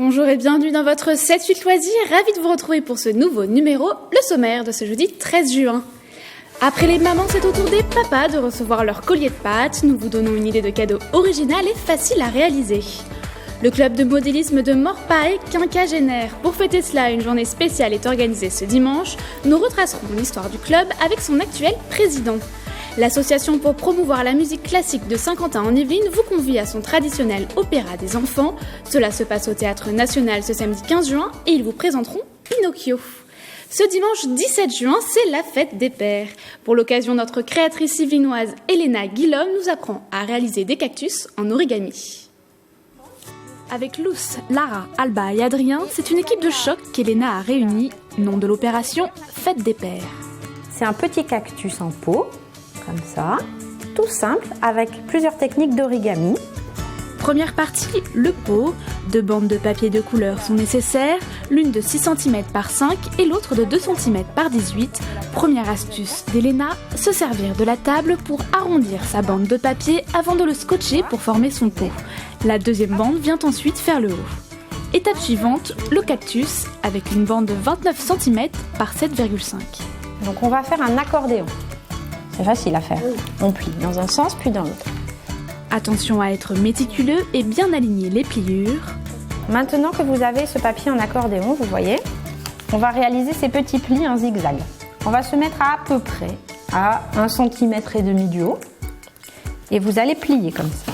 Bonjour et bienvenue dans votre 7-8 loisirs. Ravi de vous retrouver pour ce nouveau numéro, le sommaire de ce jeudi 13 juin. Après les mamans, c'est au tour des papas de recevoir leur collier de pâtes. Nous vous donnons une idée de cadeau original et facile à réaliser. Le club de modélisme de Morpa est quinquagénaire. Pour fêter cela, une journée spéciale est organisée ce dimanche. Nous retracerons l'histoire du club avec son actuel président. L'association pour promouvoir la musique classique de Saint-Quentin en Yvelines vous convie à son traditionnel opéra des enfants. Cela se passe au Théâtre National ce samedi 15 juin et ils vous présenteront Pinocchio. Ce dimanche 17 juin, c'est la fête des pères. Pour l'occasion, notre créatrice yvelinoise Elena Guillaume nous apprend à réaliser des cactus en origami. Avec Luce, Lara, Alba et Adrien, c'est une équipe de choc qu'Elena a réunie, nom de l'opération Fête des pères. C'est un petit cactus en pot, comme ça, tout simple, avec plusieurs techniques d'origami. Première partie, le pot. 2 bandes de papier de couleur sont nécessaires, l'une de 6 cm par 5 et l'autre de 2 cm par 18. Première astuce d'Elena, se servir de la table pour arrondir sa bande de papier avant de le scotcher pour former son pot. La deuxième bande vient ensuite faire le haut. Étape suivante, le cactus avec une bande de 29 cm par 7,5. Donc on va faire un accordéon. C'est facile à faire. On plie dans un sens puis dans l'autre. Attention à être méticuleux et bien aligner les pliures. Maintenant que vous avez ce papier en accordéon, vous voyez, on va réaliser ces petits plis en zigzag. On va se mettre à peu près à 1,5 cm du haut. Et vous allez plier comme ça.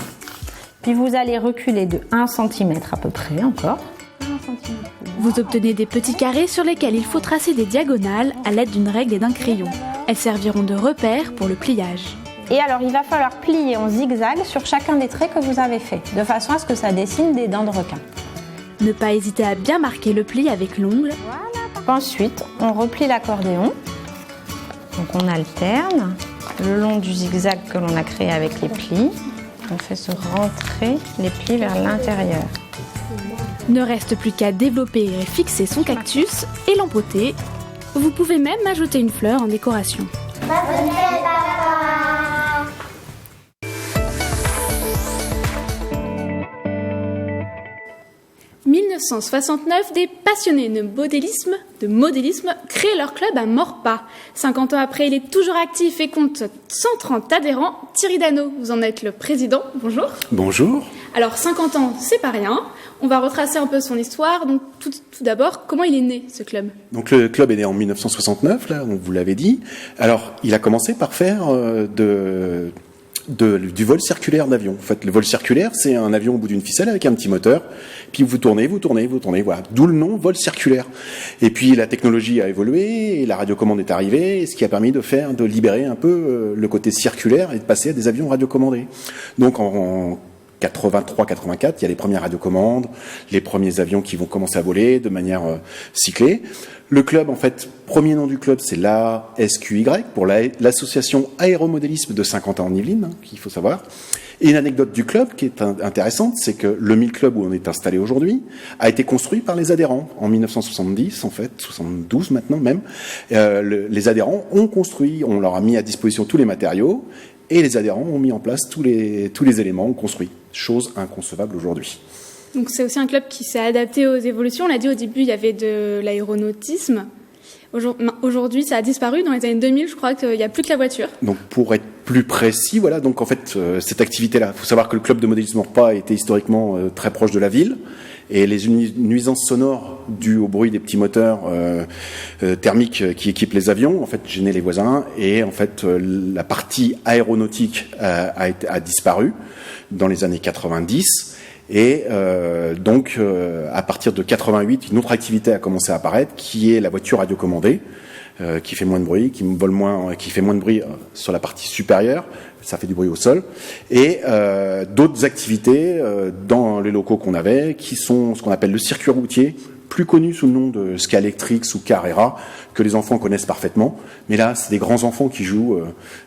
Puis vous allez reculer de 1 cm à peu près encore. Vous obtenez des petits carrés sur lesquels il faut tracer des diagonales à l'aide d'une règle et d'un crayon. Elles serviront de repère pour le pliage. Et alors il va falloir plier en zigzag sur chacun des traits que vous avez fait, de façon à ce que ça dessine des dents de requin. Ne pas hésiter à bien marquer le pli avec l'ongle. Voilà. Ensuite, on replie l'accordéon. Donc on alterne le long du zigzag que l'on a créé avec les plis. On fait se rentrer les plis vers l'intérieur. Ne reste plus qu'à développer et fixer son cactus et l'empoter. Vous pouvez même ajouter une fleur en décoration. 1969, des passionnés de modélisme créent leur club à Morpa. 50 ans après, il est toujours actif et compte 130 adhérents. Thierry Dano, vous en êtes le président. Bonjour. Bonjour. Alors, 50 ans, c'est pas rien. On va retracer un peu son histoire. Donc, tout d'abord, comment il est né, ce club ? Donc, le club est né en 1969, là, vous l'avez dit. Alors, il a commencé par faire du vol circulaire d'avion. En fait, le vol circulaire, c'est un avion au bout d'une ficelle avec un petit moteur. Puis vous tournez, voilà. D'où le nom vol circulaire. Et puis la technologie a évolué, et la radiocommande est arrivée, ce qui a permis de libérer un peu le côté circulaire et de passer à des avions radiocommandés. Donc en 83-84, il y a les premières radiocommandes, les premiers avions qui vont commencer à voler de manière cyclée. Le club, en fait, premier nom du club, c'est l'ASQY, pour l'association aéromodélisme de Saint-Quentin en Yvelines, qu'il faut savoir. Et une anecdote du club qui est intéressante, c'est que le 1000 Club où on est installé aujourd'hui a été construit par les adhérents en 1970, en fait, 72 maintenant même. Les adhérents ont construit, on leur a mis à disposition tous les matériaux, et les adhérents ont mis en place tous les éléments, ont construit, chose inconcevable aujourd'hui. Donc c'est aussi un club qui s'est adapté aux évolutions. On l'a dit au début, il y avait de l'aéronautisme. Aujourd'hui, ça a disparu. Dans les années 2000, je crois qu'il n'y a plus que la voiture. Donc pour être plus précis, voilà. Donc en fait, cette activité-là, il faut savoir que le club de modélisme Morpa était historiquement très proche de la ville. Et les nuisances sonores dues au bruit des petits moteurs thermiques qui équipent les avions, en fait, gênaient les voisins. Et en fait, la partie aéronautique a disparu dans les années 90. Et donc, à partir de 88, une autre activité a commencé à apparaître, qui est la voiture radiocommandée, qui fait moins de bruit, qui fait moins de bruit sur la partie supérieure. Ça fait du bruit au sol. Et d'autres activités dans les locaux qu'on avait, qui sont ce qu'on appelle le circuit routier, plus connu sous le nom de Scalextric ou Carrera, que les enfants connaissent parfaitement. Mais là, c'est des grands enfants qui jouent,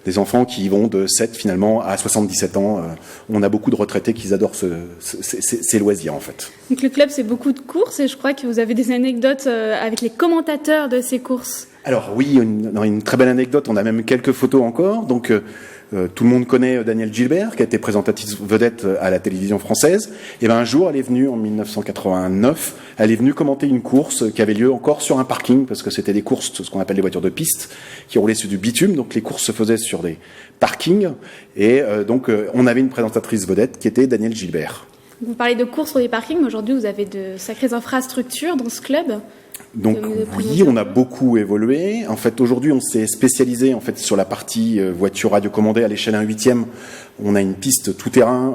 des enfants qui vont de 7 finalement à 77 ans. On a beaucoup de retraités qui adorent ces loisirs en fait. Donc le club, c'est beaucoup de courses et je crois que vous avez des anecdotes avec les commentateurs de ces courses. Alors oui, une très belle anecdote, on a même quelques photos encore. Donc tout le monde connaît Danielle Gilbert, qui a été présentatrice vedette à la télévision française. Et un jour, elle est venue en 1989, elle est venue commenter une course qui avait lieu encore sur un parking, parce que c'était des courses, ce qu'on appelle les voitures de piste, qui roulaient sur du bitume. Donc les courses se faisaient sur des parkings. Et donc on avait une présentatrice vedette qui était Danielle Gilbert. Vous parlez de courses sur des parkings. Aujourd'hui, vous avez de sacrées infrastructures dans ce club. Donc oui, on a beaucoup évolué. En fait, aujourd'hui, on s'est spécialisé en fait sur la partie voiture radiocommandée à l'échelle 1/8. On a une piste tout-terrain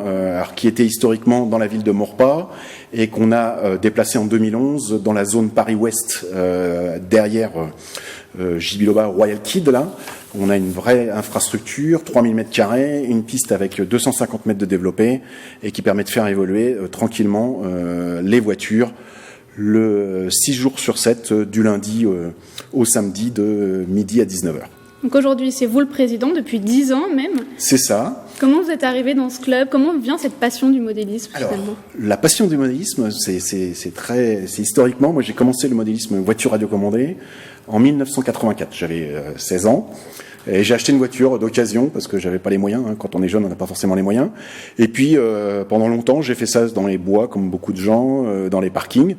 qui était historiquement dans la ville de Maurepas et qu'on a déplacée en 2011 dans la zone Paris-Ouest derrière J.B. Royal Kid. Là, on a une vraie infrastructure, 3000 m², une piste avec 250 mètres de développé et qui permet de faire évoluer tranquillement les voitures. Le 6 jours sur 7, du lundi au samedi, de midi à 19h. Donc aujourd'hui, c'est vous le président depuis 10 ans même. C'est ça. Comment vous êtes arrivé dans ce club? Comment vient cette passion du modélisme finalement? Alors, la passion du modélisme, c'est historiquement. Moi, j'ai commencé le modélisme voiture radiocommandée en 1984. J'avais 16 ans. Et j'ai acheté une voiture d'occasion parce que j'avais pas les moyens. Quand on est jeune, on n'a pas forcément les moyens. Et puis pendant longtemps, j'ai fait ça dans les bois, comme beaucoup de gens, dans les parkings.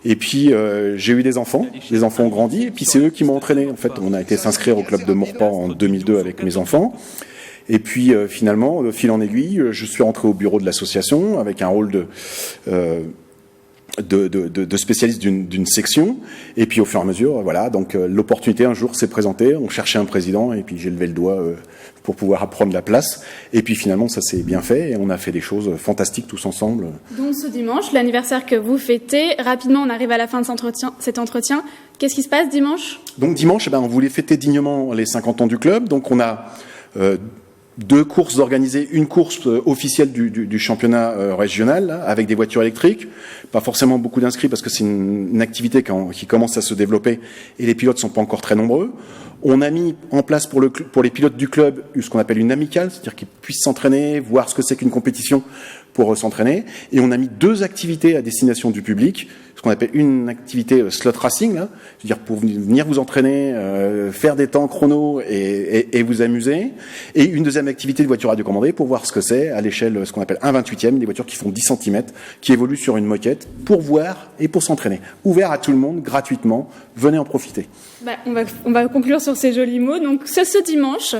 Et puis j'ai eu des enfants. Les enfants ont grandi. Et puis c'est eux qui m'ont entraîné. En fait, on a été s'inscrire au club de Maurepas en 2002 avec mes enfants. Et puis finalement, de fil en aiguille, je suis rentré au bureau de l'association avec un rôle de spécialiste d'une section, et puis au fur et à mesure, voilà, donc l'opportunité un jour s'est présentée, on cherchait un président, et puis j'ai levé le doigt pour pouvoir prendre la place, et puis finalement ça s'est bien fait, et on a fait des choses fantastiques tous ensemble. Donc ce dimanche, l'anniversaire que vous fêtez, rapidement on arrive à la fin de cet entretien, qu'est-ce qui se passe dimanche? Donc dimanche, on voulait fêter dignement les 50 ans du club, donc on a 2 courses organisées, une course officielle du championnat régional là, avec des voitures électriques, pas forcément beaucoup d'inscrits parce que c'est une activité qui commence à se développer et les pilotes sont pas encore très nombreux. On a mis en place pour les pilotes du club ce qu'on appelle une amicale, c'est-à-dire qu'ils puissent s'entraîner, voir ce que c'est qu'une compétition pour s'entraîner. Et on a mis 2 activités à destination du public, ce qu'on appelle une activité slot racing, là, c'est-à-dire pour venir vous entraîner, faire des temps chrono et vous amuser. Et une deuxième activité de voiture radiocommandée pour voir ce que c'est à l'échelle, ce qu'on appelle 1/28e, des voitures qui font 10 cm, qui évoluent sur une moquette pour voir et pour s'entraîner. Ouvert à tout le monde, gratuitement. Venez en profiter. On va conclure sur ces jolis mots. Donc c'est ce dimanche.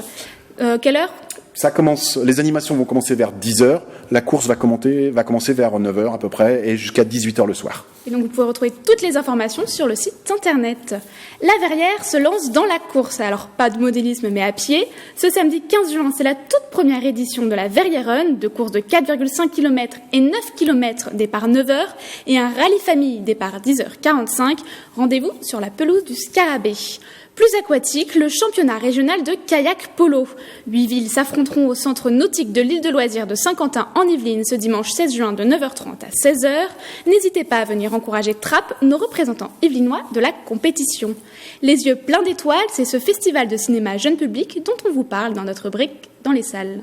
Quelle heure? Ça commence, les animations vont commencer vers 10h, la course va commencer vers 9h à peu près et jusqu'à 18h le soir. Et donc vous pouvez retrouver toutes les informations sur le site internet. La Verrière se lance dans la course, alors pas de modélisme mais à pied. Ce samedi 15 juin, c'est la toute première édition de la Verrière Run, de course de 4,5 km et 9 km départ 9h et un rallye famille départ 10h45. Rendez-vous sur la pelouse du Scarabée. Plus aquatique, le championnat régional de kayak polo. 8 villes s'affronteront au centre nautique de l'île de loisirs de Saint-Quentin en Yvelines ce dimanche 16 juin de 9h30 à 16h. N'hésitez pas à venir encourager Trappes, nos représentants yvelinois de la compétition. Les yeux pleins d'étoiles, c'est ce festival de cinéma jeune public dont on vous parle dans notre rubrique dans les salles.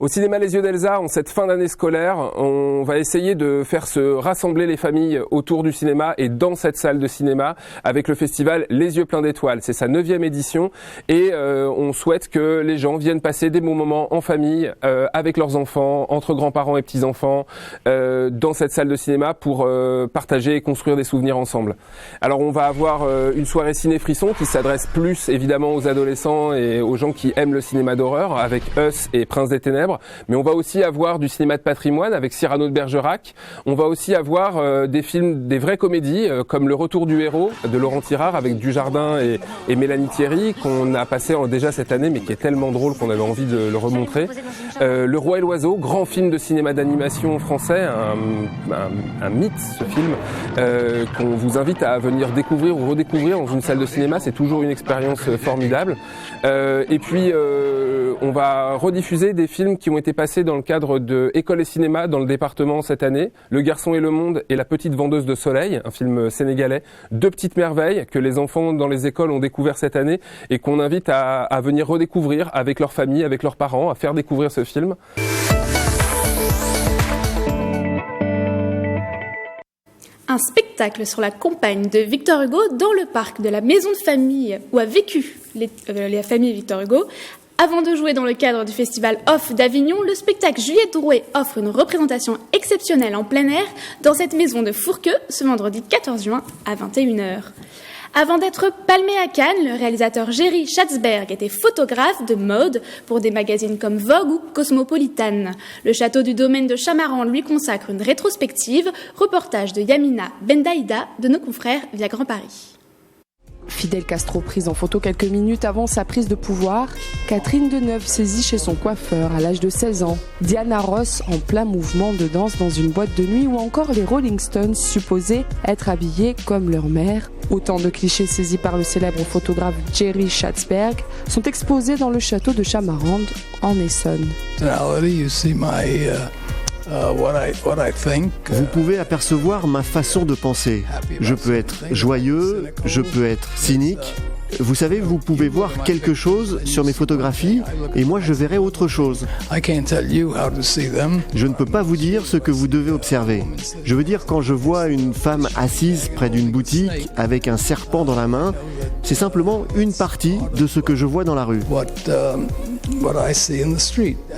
Au cinéma Les Yeux d'Elsa, en cette fin d'année scolaire, on va essayer de faire se rassembler les familles autour du cinéma et dans cette salle de cinéma avec le festival Les Yeux pleins d'étoiles. C'est sa 9e édition et on souhaite que les gens viennent passer des bons moments en famille, avec leurs enfants, entre grands-parents et petits-enfants, dans cette salle de cinéma pour partager et construire des souvenirs ensemble. Alors on va avoir une soirée ciné-frisson qui s'adresse plus évidemment aux adolescents et aux gens qui aiment le cinéma d'horreur avec Us et Prince des Ténèbres. Mais on va aussi avoir du cinéma de patrimoine avec Cyrano de Bergerac. On va aussi avoir des films, des vraies comédies comme Le Retour du héros de Laurent Tirard avec Dujardin et Mélanie Thierry qu'on a passé déjà cette année mais qui est tellement drôle qu'on avait envie de le remontrer. Le Roi et l'Oiseau, grand film de cinéma d'animation français, un mythe ce film qu'on vous invite à venir découvrir ou redécouvrir dans une salle de cinéma. C'est toujours une expérience formidable. Et puis on va rediffuser des films qui ont été passés dans le cadre de École et Cinéma dans le département cette année. Le Garçon et le Monde et La Petite Vendeuse de Soleil, un film sénégalais. 2 petites merveilles que les enfants dans les écoles ont découvert cette année et qu'on invite à venir redécouvrir avec leur famille, avec leurs parents, à faire découvrir ce film. Un spectacle sur la campagne de Victor Hugo dans le parc de la maison de famille où a vécu la famille Victor Hugo. Avant de jouer dans le cadre du festival Off d'Avignon, le spectacle Juliette Drouet offre une représentation exceptionnelle en plein air dans cette maison de Fourqueux ce vendredi 14 juin à 21h. Avant d'être palmé à Cannes, le réalisateur Jerry Schatzberg était photographe de mode pour des magazines comme Vogue ou Cosmopolitan. Le château du domaine de Chamaran lui consacre une rétrospective, reportage de Yamina Bendaïda de nos confrères via Grand Paris. Fidel Castro prise en photo quelques minutes avant sa prise de pouvoir, Catherine Deneuve saisie chez son coiffeur à l'âge de 16 ans, Diana Ross en plein mouvement de danse dans une boîte de nuit ou encore les Rolling Stones supposés être habillés comme leur mère. Autant de clichés saisis par le célèbre photographe Jerry Schatzberg sont exposés dans le château de Chamarande en Essonne. Vous pouvez apercevoir ma façon de penser. Je peux être joyeux, je peux être cynique. Vous savez, vous pouvez voir quelque chose sur mes photographies et moi je verrai autre chose. Je ne peux pas vous dire ce que vous devez observer. Je veux dire, quand je vois une femme assise près d'une boutique avec un serpent dans la main, c'est simplement une partie de ce que je vois dans la rue.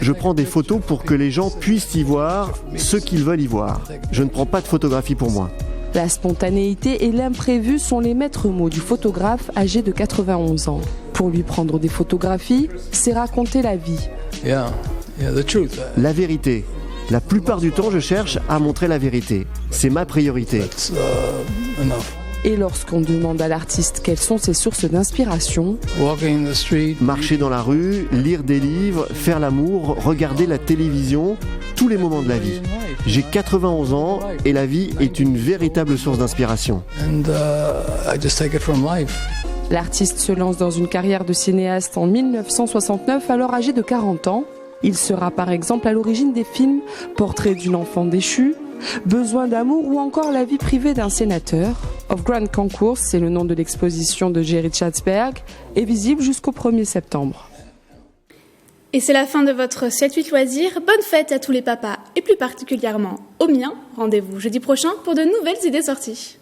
Je prends des photos pour que les gens puissent y voir ce qu'ils veulent y voir. Je ne prends pas de photographie pour moi. La spontanéité et l'imprévu sont les maîtres mots du photographe âgé de 91 ans. Pour lui, prendre des photographies, c'est raconter la vie. La vérité. La plupart du temps, je cherche à montrer la vérité. C'est ma priorité. Et lorsqu'on demande à l'artiste quelles sont ses sources d'inspiration, marcher dans la rue, lire des livres, faire l'amour, regarder la télévision, tous les moments de la vie. J'ai 91 ans et la vie est une véritable source d'inspiration. L'artiste se lance dans une carrière de cinéaste en 1969, alors âgé de 40 ans. Il sera par exemple à l'origine des films Portrait d'une enfant déchue, Besoin d'amour ou encore La vie privée d'un sénateur. Of Grand Concourse, c'est le nom de l'exposition de Jerry Schatzberg, est visible jusqu'au 1er septembre. Et c'est la fin de votre 7-8 loisirs. Bonne fête à tous les papas et plus particulièrement au mien. Rendez-vous jeudi prochain pour de nouvelles idées sorties.